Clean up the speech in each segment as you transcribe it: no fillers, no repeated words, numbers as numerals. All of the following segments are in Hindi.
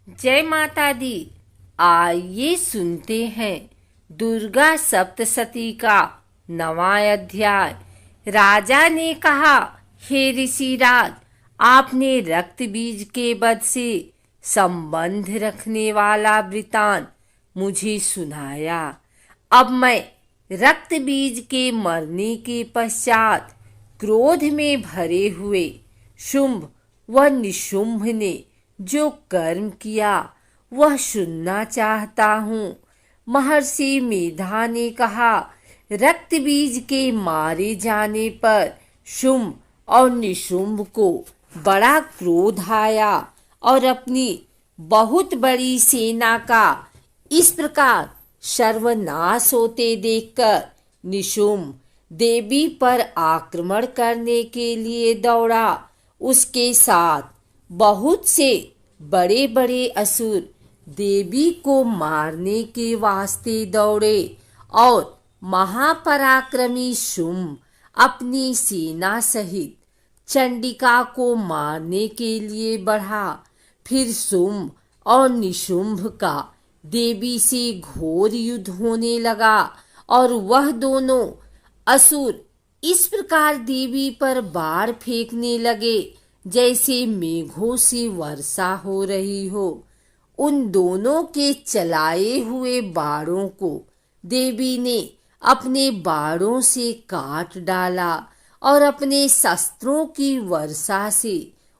जय माता दी। आइए सुनते हैं दुर्गा सप्तशती का 9वां अध्याय। राजा ने कहा, हे ऋषिराज, आपने रक्त बीज के वध से संबंध रखने वाला वृतांत मुझे सुनाया। अब मैं रक्त बीज के मरने के पश्चात क्रोध में भरे हुए शुंभ व निशुंभ ने जो कर्म किया वह सुनना चाहता हूँ। महर्षि मेधा ने कहा, रक्त बीज के मारे जाने पर शुंभ और निशुंभ को बड़ा क्रोध आया और अपनी बहुत बड़ी सेना का इस प्रकार सर्वनाश होते देखकर निशुंभ देवी पर आक्रमण करने के लिए दौड़ा। उसके साथ बहुत से बड़े बड़े असुर देवी को मारने के वास्ते दौड़े और महापराक्रमी शुंभ अपनी सेना सहित चंडिका को मारने के लिए बढ़ा। फिर शुंभ और निशुंभ का देवी से घोर युद्ध होने लगा और वह दोनों असुर इस प्रकार देवी पर बाण फेंकने लगे जैसे मेघों से वर्षा हो रही हो। उन दोनों के चलाए हुए बाणों को देवी ने अपने बाणों से काट डाला और अपने शस्त्रों की वर्षा से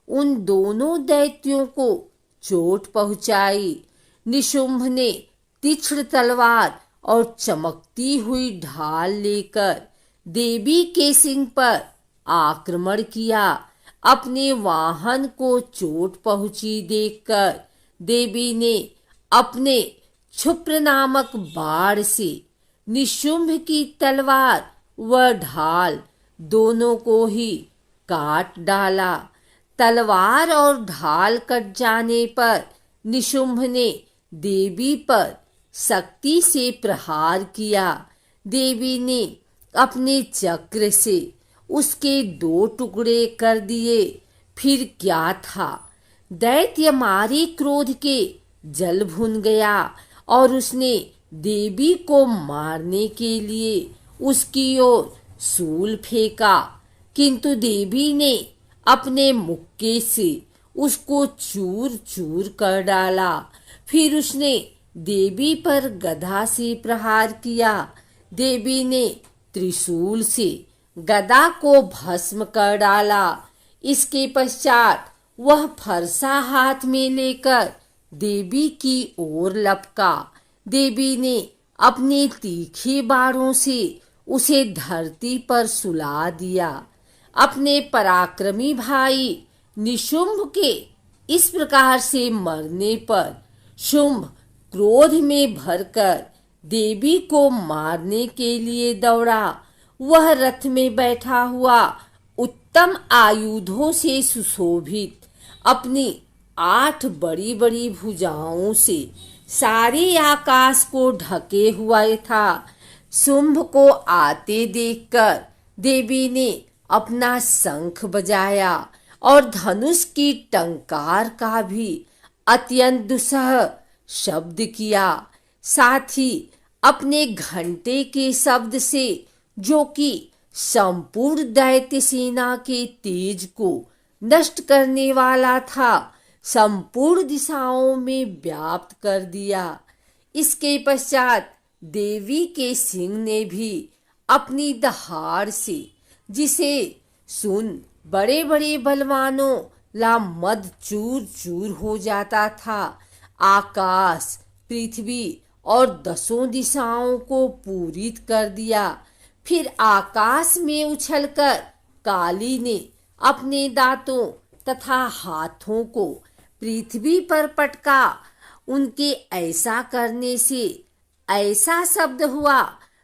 उन दोनों दैत्यों को चोट पहुंचाई। निशुंभ ने तीक्ष्ण तलवार और चमकती हुई ढाल लेकर देवी के सिंह पर आक्रमण किया। अपने वाहन को चोट पहुंची देखकर देवी ने अपने क्षुप्र नामक बाण से निशुंभ की तलवार व ढाल दोनों को ही काट डाला। तलवार और ढाल कट जाने पर निशुंभ ने देवी पर शक्ति से प्रहार किया। देवी ने अपने चक्र से उसके 2 टुकड़े कर दिए। फिर क्या था, दैत्य मारे क्रोध के जल भुन गया और उसने देवी को मारने के लिए उसकी ओर शूल फेंका, किंतु देवी ने अपने मुक्के से उसको चूर चूर कर डाला। फिर उसने देवी पर गदा से प्रहार किया। देवी ने त्रिशूल से गदा को भस्म कर डाला। इसके पश्चात वह फरसा हाथ में लेकर देवी की ओर लपका। देवी ने अपने तीखे बाणों से उसे धरती पर सुला दिया। अपने पराक्रमी भाई निशुंभ के इस प्रकार से मरने पर शुंभ क्रोध में भरकर देवी को मारने के लिए दौड़ा। वह रथ में बैठा हुआ उत्तम आयुधों से सुशोभित अपनी 8 बड़ी बड़ी भुजाओं से सारे आकाश को ढके हुआ था। शुंभ को आते देखकर देवी ने अपना शंख बजाया और धनुष की टंकार का भी अत्यंत दुस्सह शब्द किया। साथ ही अपने घंटे के शब्द से, जो कि संपूर्ण दैत्य सेना के तेज को नष्ट करने वाला था, संपूर्ण दिशाओं में व्याप्त कर दिया। इसके पश्चात देवी के सिंह ने भी अपनी दहाड़ से, जिसे सुन बड़े बड़े बलवानों ला मद चूर चूर हो जाता था, आकाश, पृथ्वी और 10 दिशाओं को पूरित कर दिया। फिर आकाश में उछलकर काली ने अपने दांतों तथा हाथों को पृथ्वी पर पटका। उनके ऐसा करने से ऐसा शब्द हुआ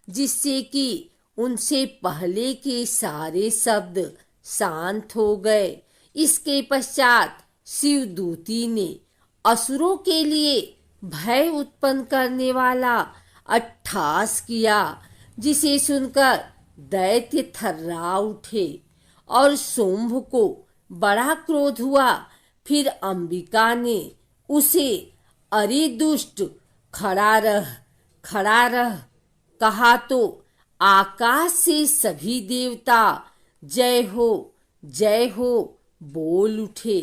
जिससे कि उनसे पहले के सारे शब्द शांत हो गए। इसके पश्चात शिवदूती ने असुरों के लिए भय उत्पन्न करने वाला अट्ठास किया, जिसे सुनकर दैत्य थर्रा उठे और शुंभ को बड़ा क्रोध हुआ। फिर अंबिका ने उसे अरे दुष्ट, खड़ा रह, खड़ा रह। कहा तो आकाश से सभी देवता जय हो बोल उठे।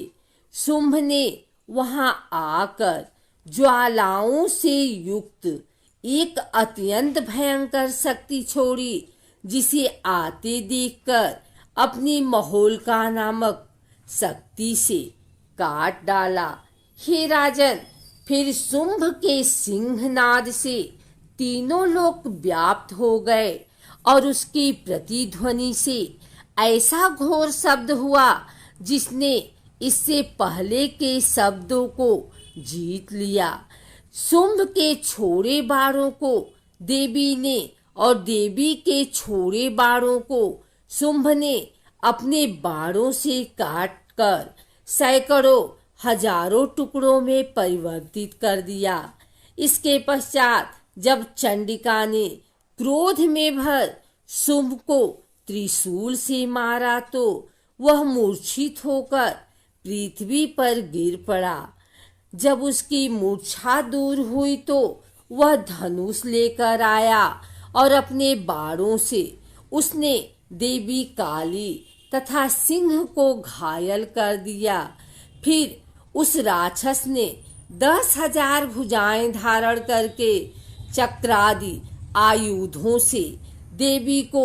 शुंभ ने वहां आकर ज्वालाओं से युक्त एक अत्यंत भयंकर शक्ति छोड़ी, जिसे आते देखकर अपनी महोल्का नामक शक्ति से काट डाला। हे राजन, फिर शुंभ के सिंहनाद से तीनों लोक व्याप्त हो गए और उसकी प्रतिध्वनि से ऐसा घोर शब्द हुआ जिसने इससे पहले के शब्दों को जीत लिया। शुंभ के छोड़े बाणों को देवी ने और देवी के छोड़े बाणों को शुंभ ने अपने बाणों से काट कर सैकड़ों हजारों टुकड़ों में परिवर्तित कर दिया। इसके पश्चात जब चंडिका ने क्रोध में भर शुंभ को त्रिशूल से मारा तो वह मूर्छित होकर पृथ्वी पर गिर पड़ा। जब उसकी मूर्छा दूर हुई तो वह धनुष लेकर आया और अपने बाणों से उसने देवी काली तथा सिंह को घायल कर दिया। फिर उस राक्षस ने 10,000 भुजाएं धारण करके चक्रादि आयुधों से देवी को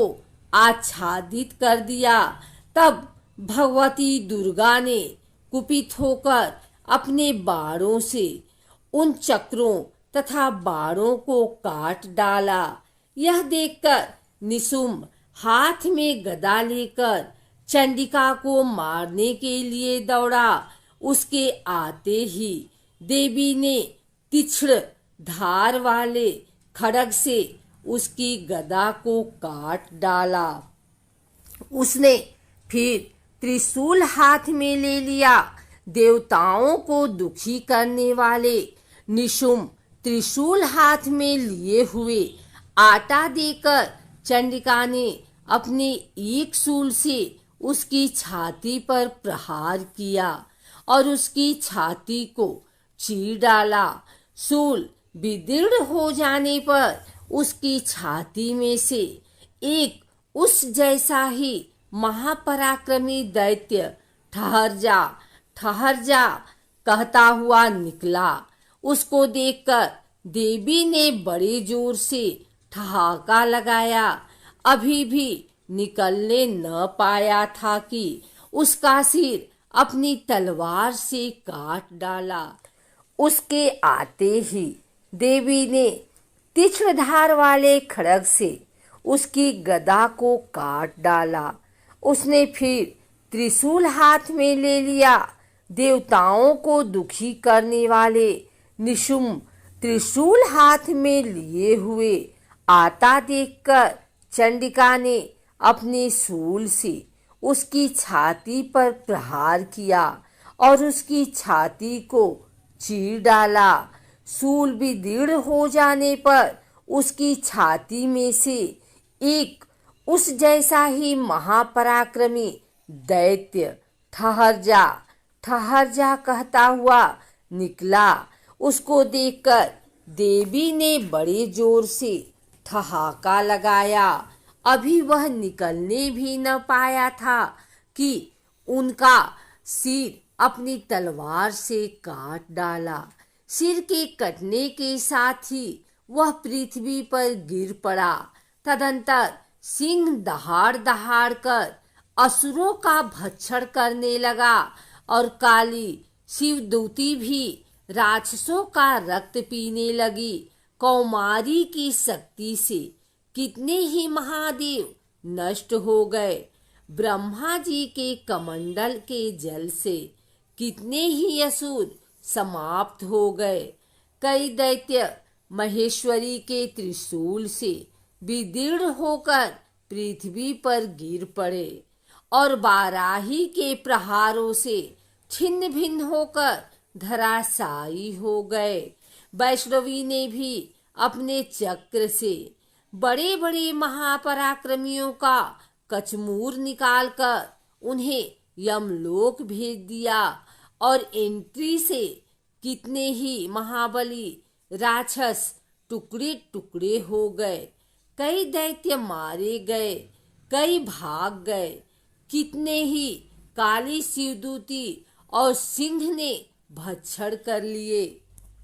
आच्छादित कर दिया। तब भगवती दुर्गा ने कुपित होकर अपने बाणों से उन चक्रों तथा बाणों को काट डाला। यह देखकर निशुंभ हाथ में गदा लेकर चंडिका को मारने के लिए दौड़ा। उसके आते ही देवी ने तीक्ष्ण धार वाले खड्ग से उसकी गदा को काट डाला। उसने फिर त्रिशूल हाथ में ले लिया। देवताओं को दुखी करने वाले निशुंभ त्रिशूल हाथ में लिए हुए आटा देकर चंडिका ने अपने एक शूल से उसकी छाती पर प्रहार किया और उसकी छाती को चीर डाला। शूल विदीर्ण हो जाने पर उसकी छाती में से एक उस जैसा ही महापराक्रमी दैत्य ठहर जा कहता हुआ निकला। उसको देखकर देवी ने बड़े जोर से ठहाका लगाया। अभी भी निकलने न पाया था कि उसका सिर अपनी तलवार से काट डाला। उसके आते ही देवी ने तीक्ष्ण धार वाले खड्ग से उसकी गदा को काट डाला। उसने फिर त्रिशूल हाथ में ले लिया। देवताओं को दुखी करने वाले निशुंभ त्रिशूल हाथ में लिए हुए आता देखकर चंडिका ने अपने शूल से उसकी छाती पर प्रहार किया और उसकी छाती को चीर डाला। शूल विदीर्ण हो जाने पर उसकी छाती में से एक उस जैसा ही महापराक्रमी दैत्य ठहर जा कहता हुआ निकला। उसको देखकर देवी ने बड़े जोर से ठहाका लगाया। अभी वह निकलने भी न पाया था कि उनका सिर अपनी तलवार से काट डाला। सिर के कटने के साथ ही वह पृथ्वी पर गिर पड़ा। तदंतर सिंह दहाड़ कर असुरों का भक्षण करने लगा और काली शिवदूती भी राक्षसों का रक्त पीने लगी। कौमारी की शक्ति से कितने ही महादेव नष्ट हो गए। ब्रह्मा जी के कमंडल के जल से कितने ही असुर समाप्त हो गए। कई दैत्य महेश्वरी के त्रिशूल से विदीर्ण होकर पृथ्वी पर गिर पड़े और बाराही के प्रहारों से छिन्न भिन्न होकर धराशायी हो गए। वैष्णवी ने भी अपने चक्र से बड़े बड़े महापराक्रमियों का कचमूर निकालकर उन्हें यमलोक भेज दिया और एंट्री से कितने ही महाबली राक्षस टुकड़े टुकड़े हो गए, कई दैत्य मारे गए, कई भाग गए। कितने ही काली शिवदूती और सिंह ने भक्षण कर लिए।